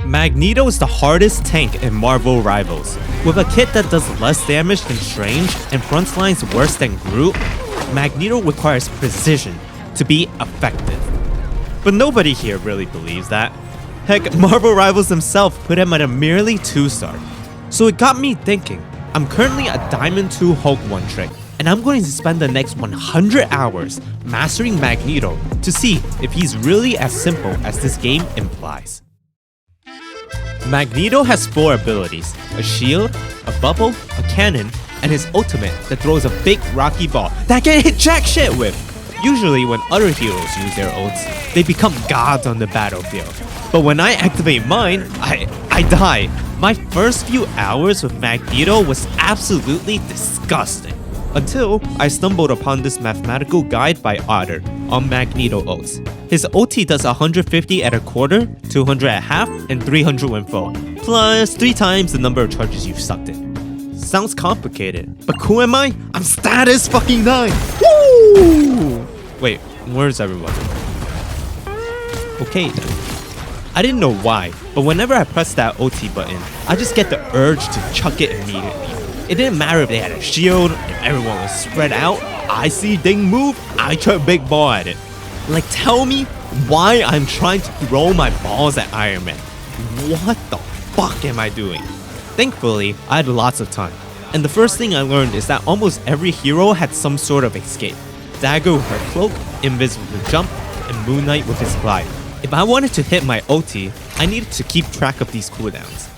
Magneto is the hardest tank in Marvel Rivals. With a kit that does less damage than Strange and fronts lines worse than Groot, Magneto requires precision to be effective. But nobody here really believes that. Heck, Marvel Rivals themselves put him at a merely 2-star. So it got me thinking. I'm currently a Diamond 2 Hulk 1 trick, and I'm going to spend the next 100 hours mastering Magneto to see if he's really as simple as this game implies. Magneto has 4 abilities: a shield, a bubble, a cannon, and his ultimate that throws a big rocky ball that I can't hit jack shit with. Usually when other heroes use their ults, they become gods on the battlefield. But when I activate mine, I die. My first few hours with Magneto was absolutely disgusting. Until I stumbled upon this mathematical guide by Otter on Magneto ults. His ulti does 150 at a quarter, 200 at half, and 300 when full, plus 3 times the number of charges you've sucked in. Sounds complicated, but who am I? I'm Statice fucking 9! Woo! Wait, where's everyone? Okay then. I didn't know why, but whenever I press that ulti button, I just get the urge to chuck it immediately. It didn't matter if they had a shield, if everyone was spread out. I see Ding move, I chuck big ball at it. Like, tell me why I'm trying to throw my balls at Iron Man. What the fuck am I doing? Thankfully, I had lots of time. And the first thing I learned is that almost every hero had some sort of escape. Dagger with her cloak, Invis with her jump, and Moon Knight with his glide. If I wanted to hit my ulti, I needed to keep track of these cooldowns.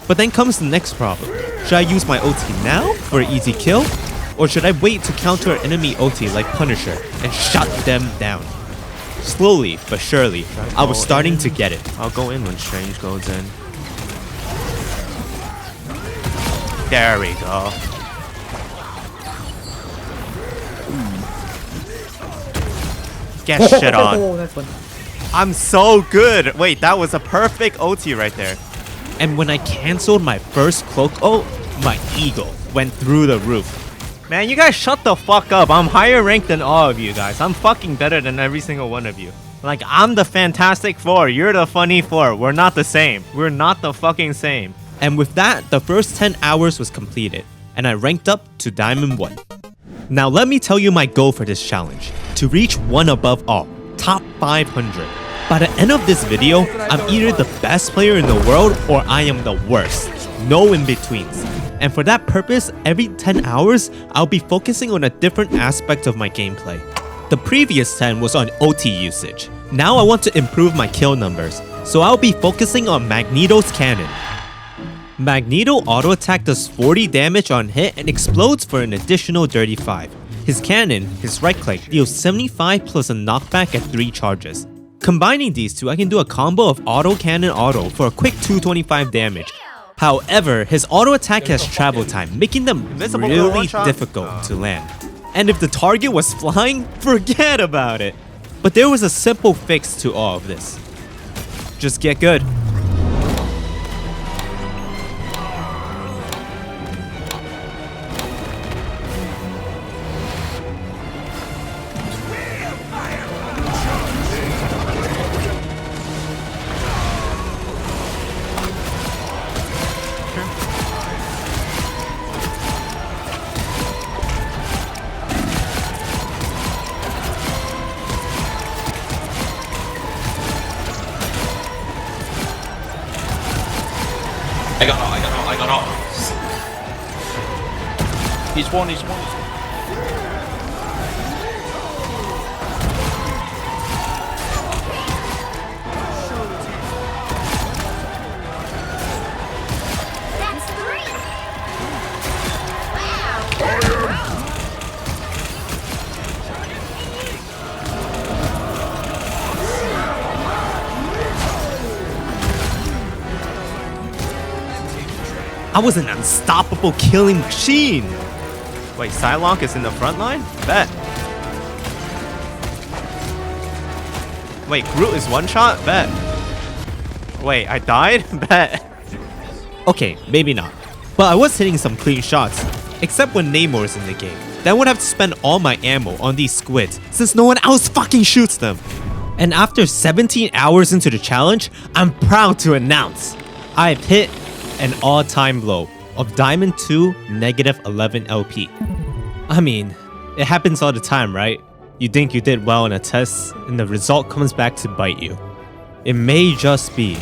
But then comes the next problem. Should I use my ulti now for an easy kill? Or should I wait to counter an enemy ulti like Punisher and shut them down? Slowly but surely, I was starting to get it. I'll go in when Strange goes in. There we go. Get shit on. That's fun. I'm so good. Wait, that was a perfect ulti right there. And when I cancelled my first cloak ult, my ego went through the roof. Man, you guys shut the fuck up. I'm higher ranked than all of you guys. I'm fucking better than every single one of you. Like, I'm the Fantastic Four. You're the Funny Four. We're not the same. We're not the fucking same. And with that, the first 10 hours was completed, and I ranked up to Diamond 1. Now let me tell you my goal for this challenge. To reach 1 above all, top 500. By the end of this video, I'm either the best player in the world or I am the worst. No in-betweens. And for that purpose, every 10 hours, I'll be focusing on a different aspect of my gameplay. The previous 10 was on OT usage. Now I want to improve my kill numbers, so I'll be focusing on Magneto's cannon. Magneto auto attack does 40 damage on hit and explodes for an additional 35. His cannon, his right click, deals 75 plus a knockback at 3 charges. Combining these two, I can do a combo of auto cannon auto for a quick 225 damage. However, his auto attack has travel time, making them Invisible really one-shot? difficult to land. And if the target was flying, forget about it. But there was a simple fix to all of this. Just get good. I got off. He's one. That's 3! I was an unstoppable killing machine. Wait, Psylocke is in the front line? Bet. Wait, Groot is one shot? Bet. Wait, I died? Bet. Okay, maybe not. But I was hitting some clean shots. Except when Namor's in the game. Then I would have to spend all my ammo on these squids, since no one else fucking shoots them. And after 17 hours into the challenge, I'm proud to announce I've hit an all-time low of Diamond 2 negative 11 LP. I mean, it happens all the time, right? You think you did well in a test, and the result comes back to bite you. It may just be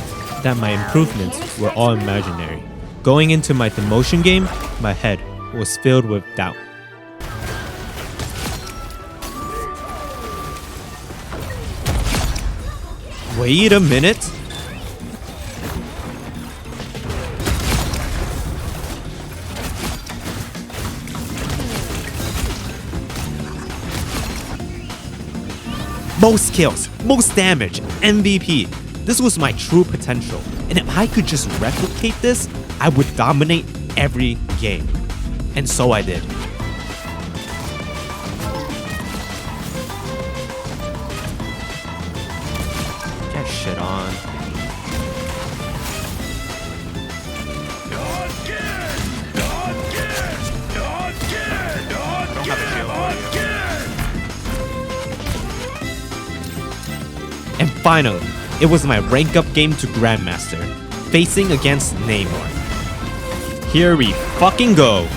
that my improvements were all imaginary. Going into my demotion game, my head was filled with doubt. Wait a minute. Most kills, most damage, MVP. This was my true potential. And if I could just replicate this, I would dominate every game. And so I did. Get shit on. I don't have a shield for you. And finally, it was my rank up game to Grandmaster, facing against Neymar. Here we fucking go.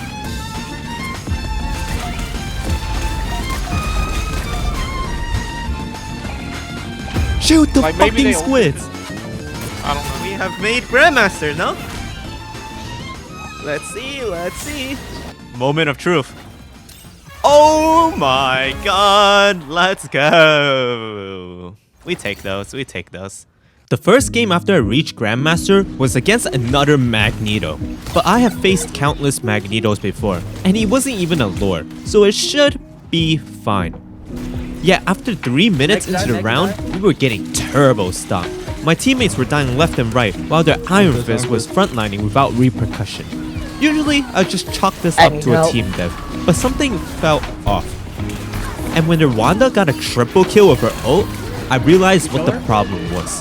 Shoot the Like, maybe fucking they squids! I don't know. We have made Grandmaster, no? Let's see. Moment of truth. Oh my god, let's go. We take those. The first game after I reached Grandmaster was against another Magneto. But I have faced countless Magnetos before, and he wasn't even a lord, so it should be fine. Yeah, after 3 minutes into the round, we were getting turbo stomped. My teammates were dying left and right, while their Iron Fist was frontlining without repercussion. Usually, I just chalk this up to a team dev, but something felt off. And when their Wanda got a triple kill with her ult, I realized what the problem was.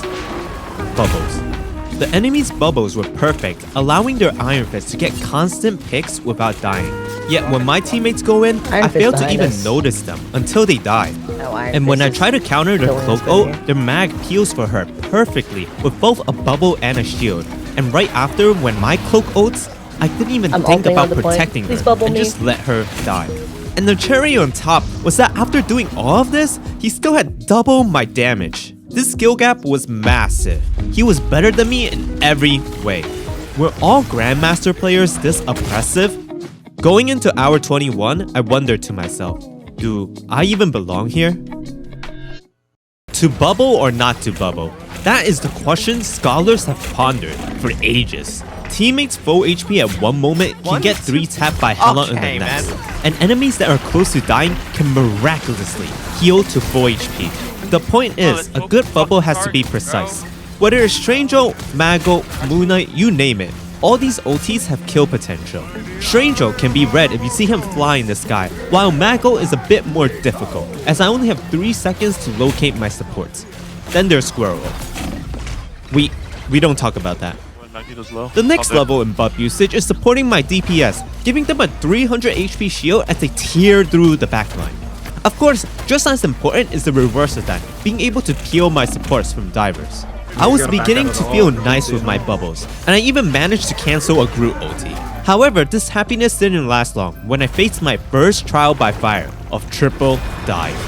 Bubbles. The enemy's bubbles were perfect, allowing their Iron Fist to get constant picks without dying. Yet when my teammates go in, I fail to even notice them until they die. And when I try to counter their cloak ult, their mag peels for her perfectly with both a bubble and a shield. And right after, when my cloak ults, I didn't even think about protecting her and just let her die. And the cherry on top was that after doing all of this, he still had double my damage. This skill gap was massive. He was better than me in every way. Were all Grandmaster players this oppressive? Going into hour 21, I wondered to myself, do I even belong here? To bubble or not to bubble? That is the question scholars have pondered for ages. Teammates full HP at one moment can get 3 tapped by Hela in the next. And enemies that are close to dying can miraculously heal to full HP. The point is, a good bubble has to be precise. Whether it's Strange Ult, Mag Ult, Moon Knight, you name it. All these ultis have kill potential. Strange Ult can be read if you see him fly in the sky, while Mag Ult is a bit more difficult, as I only have 3 seconds to locate my supports. Then there's Squirrel Ult. We don't talk about that. Magneto's low. The next level in buff usage is supporting my DPS, giving them a 300 HP shield as they tear through the backline. Of course, just as important is the reverse of that, being able to peel my supports from divers. I was beginning to feel nice with my bubbles, and I even managed to cancel a Groot ulti. However, this happiness didn't last long when I faced my first trial by fire of triple dive.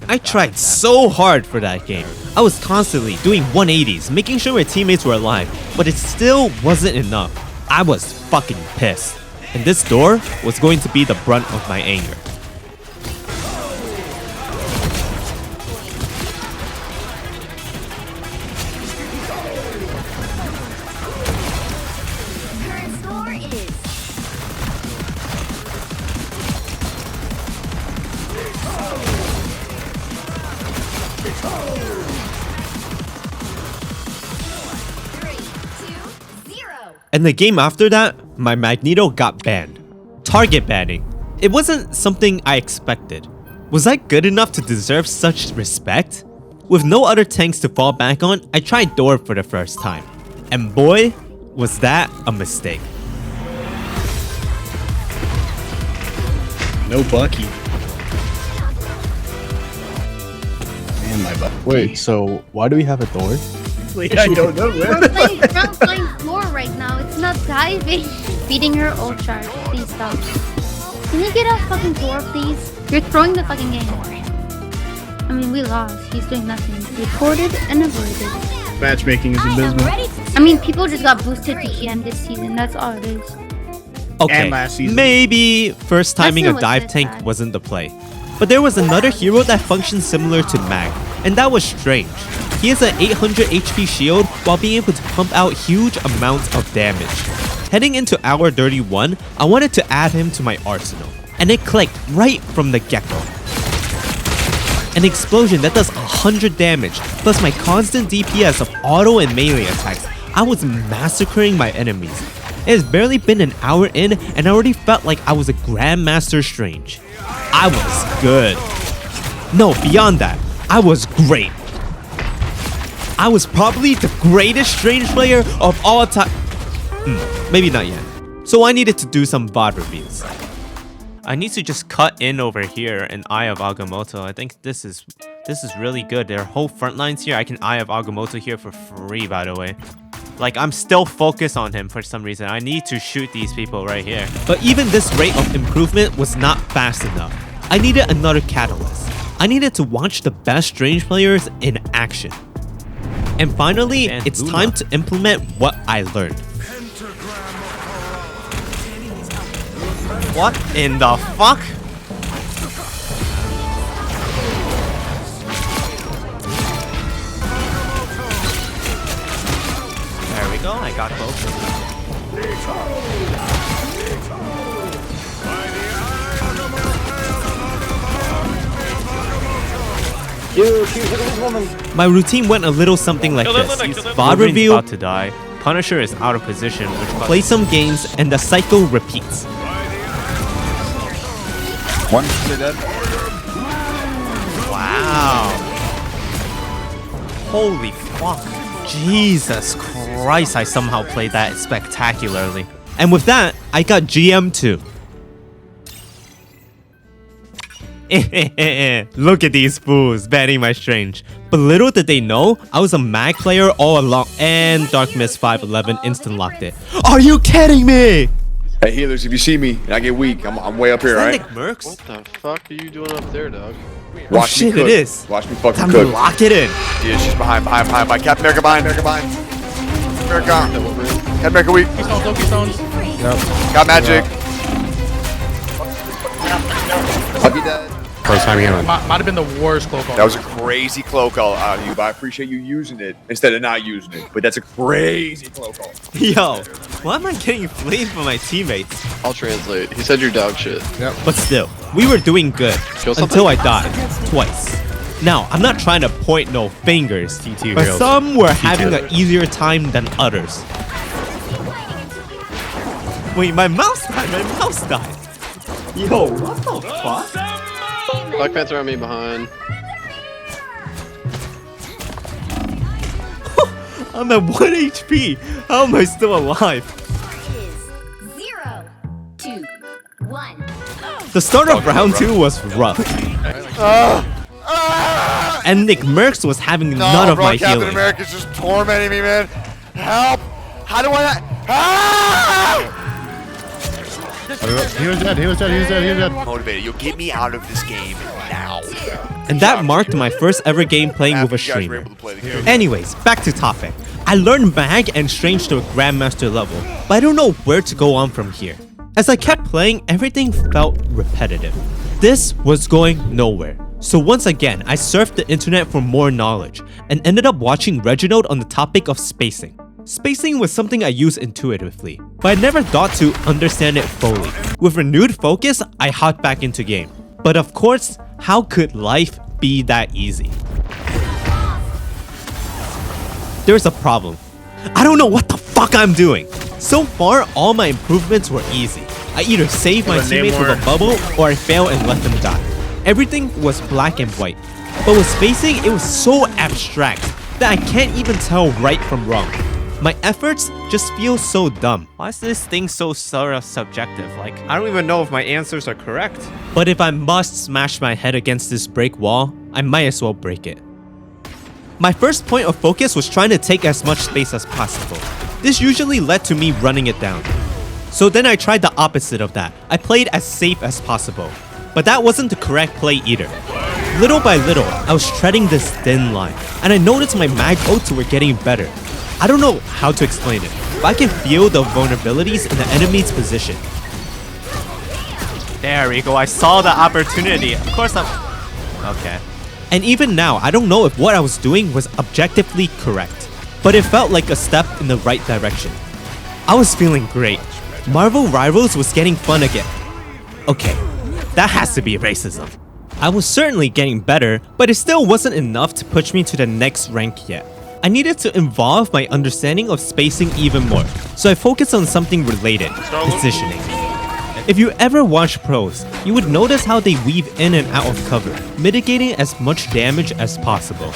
I tried so hard for that game. I was constantly doing 180s, making sure my teammates were alive, but it still wasn't enough. I was fucking pissed. And this door was going to be the brunt of my anger. Current score is And the game after that, my Magneto got banned. Target banning. It wasn't something I expected. Was I good enough to deserve such respect? With no other tanks to fall back on, I tried Door for the first time. And boy, was that a mistake. No Bucky. Oh my god. Wait, so why do we have a door? I don't know. We're playing frontline floor right now. It's not diving. Feeding her ult charge. Please stop. Can you get off fucking floor, please? You're throwing the fucking game. I mean, we lost. He's doing nothing. Reported and avoided. Matchmaking is I am abysmal. ready to I mean, people just got boosted to EM this season. That's all it is. Okay, And last season. maybe first timing a season was dive this tank bad. wasn't the play. But there was another hero that functioned similar to Mag, and that was Strange. He has an 800 HP shield while being able to pump out huge amounts of damage. Heading into hour 31, I wanted to add him to my arsenal, and it clicked right from the get-go. An explosion that does 100 damage, plus my constant DPS of auto and melee attacks. I was massacring my enemies. It has barely been an hour in, and I already felt like I was a Grandmaster Strange. I was good. No, beyond that, I was great. I was probably the greatest Strange player of all time. Maybe not yet. So I needed to do some VOD reviews. I need to just cut in over here in Eye of Agamotto. I think this is really good. There are whole front lines here. I can Eye of Agamotto here for free, by the way. Like, I'm still focused on him for some reason. I need to shoot these people right here. But even this rate of improvement was not fast enough. I needed another catalyst. I needed to watch the best Strange players in action. And finally, And it's Luna. time to implement what I learned. What in the fuck? There we go, I got both. My routine went a little something like this. VOD Wolverine's review, about to die. Punisher is out of position, which play some games, and the cycle repeats. One dead. Wow. Holy fuck. Jesus Christ, I somehow played that spectacularly. And with that, I got GM2. Look at these fools banning my Strange. But little did they know, I was a Mag player all along, and Dark Mist 511 instant locked it. Are you kidding me? Hey healers, if you see me and I get weak, I'm way up here, Is that right? Nick Mercs? What the fuck are you doing up there, dog? Oh Watch me shit, cook. it is. Watch me fucking Time to cook. lock it in. Yeah, she's behind. Captain America behind. America. Captain America weak. Got magic. I'll be dead. First time healing. Might have been the worst cloak. That was a crazy cloak out of you, but I appreciate you using it instead of not using it. But that's a crazy cloak. Yo, why am I getting flamed from my teammates? I'll translate. He said you're dog shit. But still, we were doing good Kill something? until I died twice. Now, I'm not trying to point no fingers, T2 but heroes. some were having an easier time than others. Wait, my mouse died. Yo, what the fuck? Black Panther on me behind. I'm at 1 HP. How am I still alive? is 0, 2, 1. The start of round 2 was rough. And Nick Mercs was having none of my Captain healing. America's just tormenting me, man. Help! How do I not? Ah! He was dead. Motivated. You'll get me out of this game now. And that marked my first ever game playing with a After you guys were streamer. able to play the game. Anyways, back to topic. I learned Mag and Strange to a Grandmaster level, but I don't know where to go on from here. As I kept playing, everything felt repetitive. This was going nowhere. So once again, I surfed the internet for more knowledge, and ended up watching Reginald on the topic of spacing. Spacing was something I used intuitively, but I never thought to understand it fully. With renewed focus, I hopped back into game. But of course, how could life be that easy? There's a problem. I don't know what the fuck I'm doing. So far, all my improvements were easy. I either save my teammates with a bubble, or I fail and let them die. Everything was black and white. But with spacing, it was so abstract that I can't even tell right from wrong. My efforts just feel so dumb. Why is this thing so sort of subjective? Like, I don't even know if my answers are correct. But if I must smash my head against this brick wall, I might as well break it. My first point of focus was trying to take as much space as possible. This usually led to me running it down. So then I tried the opposite of that. I played as safe as possible. But that wasn't the correct play either. Little by little, I was treading this thin line, and I noticed my mag ults were getting better. I don't know how to explain it, but I can feel the vulnerabilities in the enemy's position. There we go. I saw the opportunity. Of course I'm... Okay. And even now, I don't know if what I was doing was objectively correct, but it felt like a step in the right direction. I was feeling great. Marvel Rivals was getting fun again. Okay, that has to be racism. I was certainly getting better, but it still wasn't enough to push me to the next rank yet. I needed to involve my understanding of spacing even more, so I focused on something related, positioning. If you ever watch pros, you would notice how they weave in and out of cover, mitigating as much damage as possible.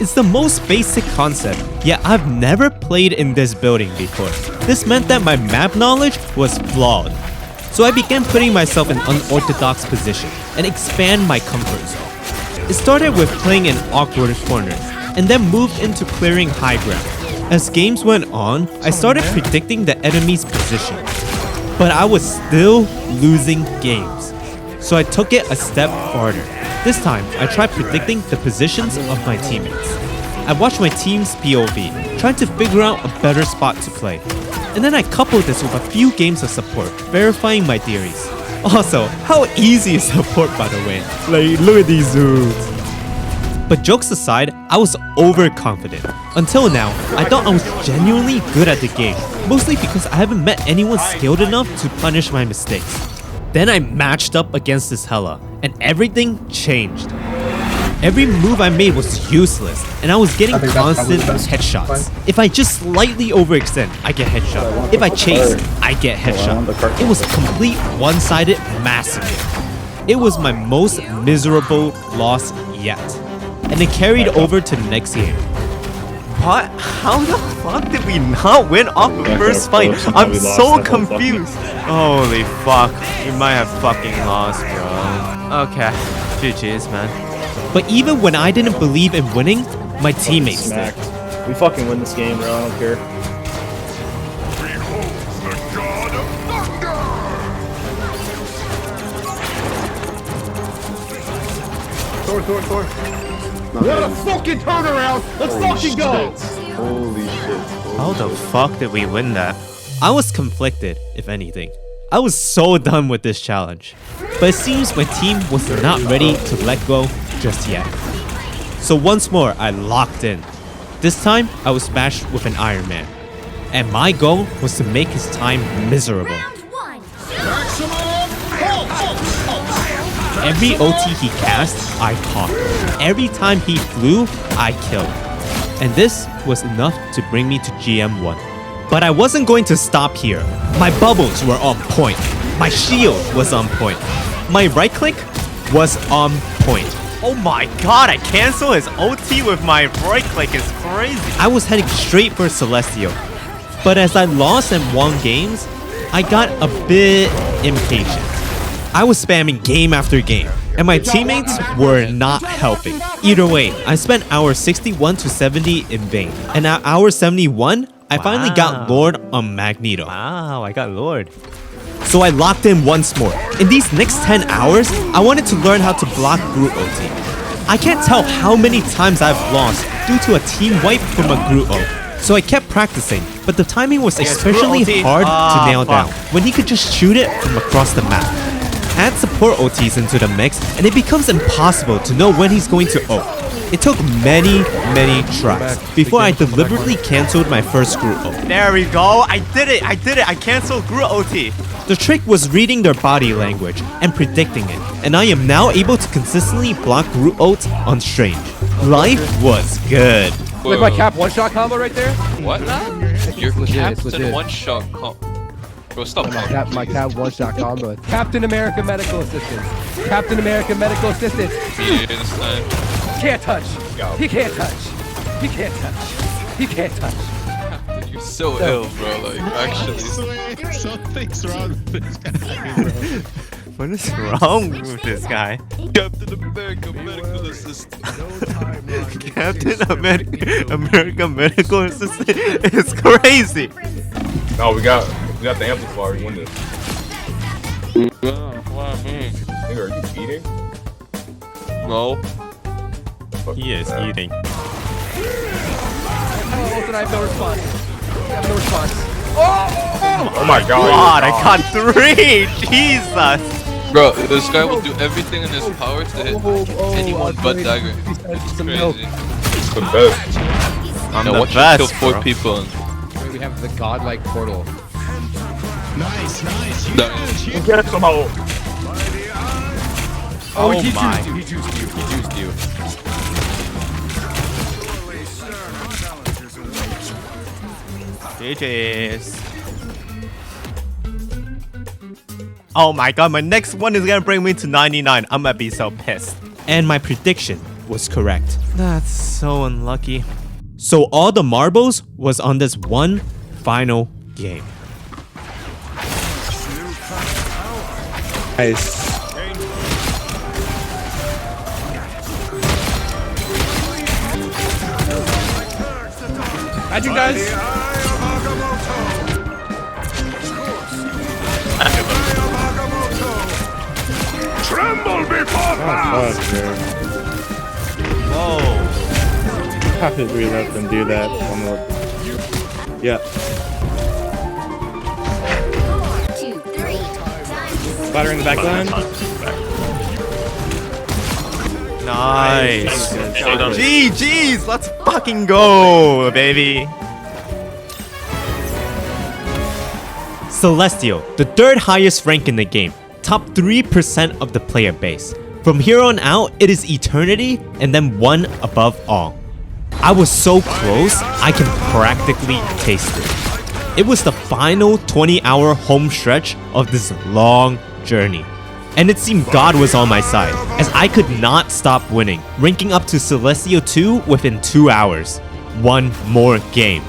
It's the most basic concept, yet I've never played in this building before. This meant that my map knowledge was flawed. So I began putting myself in unorthodox position and expand my comfort zone. It started with playing in awkward corners, and then moved into clearing high ground. As games went on, I started predicting the enemy's position. But I was still losing games. So I took it a step farther. This time, I tried predicting the positions of my teammates. I watched my team's POV, trying to figure out a better spot to play. And then I coupled this with a few games of support, verifying my theories. Also, how easy is support, by the way? Like, look at these dudes. But jokes aside, I was overconfident. Until now, I thought I was genuinely good at the game, mostly because I haven't met anyone skilled enough to punish my mistakes. Then I matched up against this Hela, and everything changed. Every move I made was useless, and I was getting constant headshots. If I just slightly overextend, I get headshot. If I chase, I get headshot. It was a complete one-sided massacre. It was my most miserable loss yet. And it carried over to the next game. What? How the fuck did we not win off the first fight? I'm so confused. Holy fuck. We might have fucking lost, bro. Okay. GG's, man. But even when I didn't believe in winning, my teammates did. We fucking win this game, bro. I don't care. Thor. What a fucking turnaround! Let's fucking go! Holy shit. How the fuck did we win that? I was conflicted, if anything. I was so done with this challenge. But it seems my team was not ready to let go just yet. So once more, I locked in. This time, I was matched with an Iron Man. And my goal was to make his time miserable. Every OT he cast, I caught. Every time he flew, I killed. And this was enough to bring me to GM1. But I wasn't going to stop here. My bubbles were on point. My shield was on point. My right click was on point. Oh my god, I cancel his OT with my right click. It's crazy. I was heading straight for Celestial. But as I lost and won games, I got a bit impatient. I was spamming game after game, and my teammates were not helping. Either way, I spent hours 61 to 70 in vain. And at hour 71, I finally got Lord on Magneto. Wow, I got Lord. So I locked in once more. In these next 10 hours, I wanted to learn how to block Groot OT. I can't tell how many times I've lost due to a team wipe from a Groot ult. So I kept practicing, but the timing was especially hard to nail down when he could just shoot it from across the map. Add support OTs into the mix, and it becomes impossible to know when he's going to ult. It took many tries before I deliberately cancelled my first Groot ult. There we go. I did it. I canceled Groot OT. The trick was reading their body language and predicting it, and I am now able to consistently block Groot ult on Strange. Life was good. Like my cap one-shot combo right there? What? Your Captain one-shot combo. Bro, stop. My cap one-shot combo. Captain America Medical Assistance. Captain America Medical Assistance. Yeah, this time. Can't touch. He can't touch. He can't touch. He can't touch. Captain, you're so ill, bro. Like, actually. Something's wrong with this guy, bro. What is wrong with this guy? Captain America medical assistant. Captain America medical assistant is crazy. No, we got the amplifier. We won this. Nigga, are you eating? No. He is eating. Oh, I have no response. I have no response. Oh my god. God, I got 3! Jesus! Bro, this guy will do everything in his power to hit anyone but Dagger. It's crazy. It's the best. I'm Now the watch him best, kill 4 bro. people. We have the godlike portal. Get somehow. Oh, Oh he my. juiced you. He juiced you. He juiced you. GG's. Oh my god, my next one is gonna bring me to 99. I'm gonna be so pissed. And my prediction was correct. That's so unlucky. So all the marbles was on this one final game. Nice. Magic guys. Fuck, man. Whoa. How did we let them do that? Yeah. Spider in the back line. Nice. GG's, let's fucking go, baby. Celestial, the third highest rank in the game, top 3% of the player base. From here on out, it is eternity and then one above all. I was so close, I can practically taste it. It was the final 20-hour home stretch of this long journey. And it seemed God was on my side, as I could not stop winning, ranking up to Celestial 2 within 2 hours. One more game.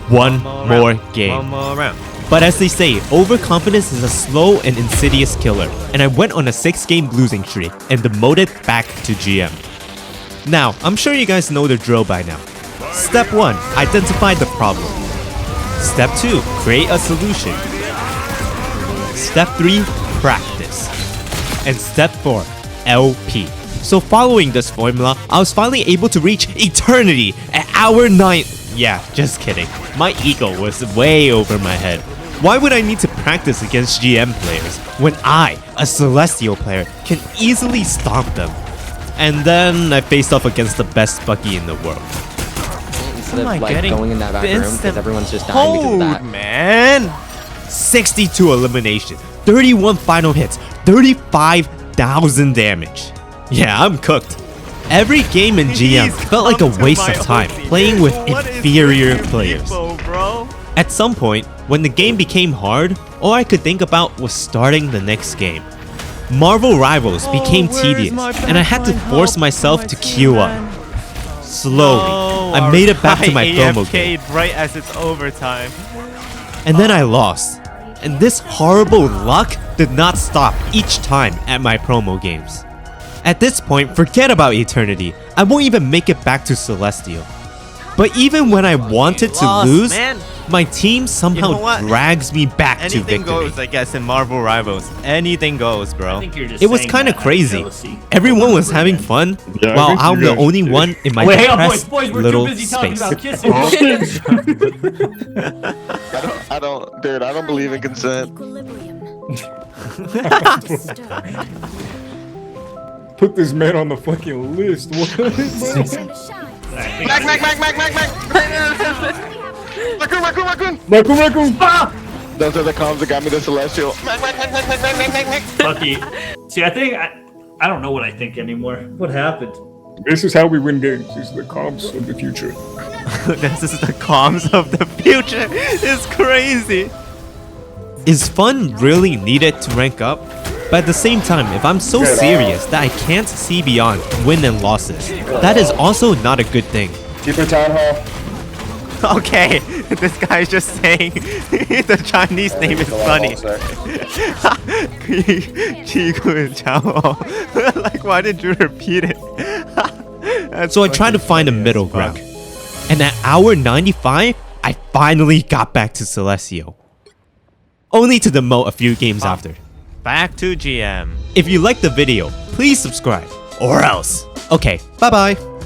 One more game. One more round. But as they say, overconfidence is a slow and insidious killer, and I went on a 6-game losing streak and demoted back to GM. Now, I'm sure you guys know the drill by now. Step 1, identify the problem. Step 2, create a solution. Step 3, practice. And step 4, LP. So following this formula, I was finally able to reach eternity at hour 9. Yeah, just kidding. My ego was way over my head. Why would I need to practice against GM players when I, a Celestial player, can easily stomp them? And then I faced off against the best Bucky in the world. Instead Am I of like getting going in that back room because instant everyone's just dying because of that. man. 62 eliminations, 31 final hits, 35,000 damage. Yeah, I'm cooked. Every game in GM He's felt like a come to waste my of time ulti. playing with What is inferior with you players. people, bro? At some point, when the game became hard, all I could think about was starting the next game. Marvel Rivals became where's tedious, my and I had to backline force help? myself My to queue up. team, Slowly, I made it back to my promo game, AFK'd right as it's overtime. and then I lost. And this horrible luck did not stop each time at my promo games. At this point, forget about eternity. I won't even make it back to Celestial. But even when I wanted to Lost, lose, man. my team somehow You know what? drags me back to Anything victory. goes, I guess, in Marvel Rivals. Anything goes, bro. It was kind of crazy. Everyone was having fun, Yeah, I while think I'm you the guys only did. one in my Wait, hang on, depressed boys, we're little too busy talking space. about kissing. I don't, dude, I don't believe in consent. Put this man on the fucking list. What? Raccoon. Those are the comms that got me the Celestial. Lucky. See, I don't know what I think anymore. What happened? This is how we win games. These are the comps of the future. This is the comms of the future. It's crazy. Is fun really needed to rank up? But at the same time, if I'm so serious that I can't see beyond win and losses, that is also not a good thing. Keep it town hall. Okay, this guy's just saying the Chinese name is funny. Chigu Chao. Like, why did you repeat it? That's So I tried to fucking find a funny as middle fuck. ground. And at hour 95, I finally got back to Celestio. Only to demote a few games after. Back to GM. If you liked the video, please subscribe. Or else. Okay, bye bye.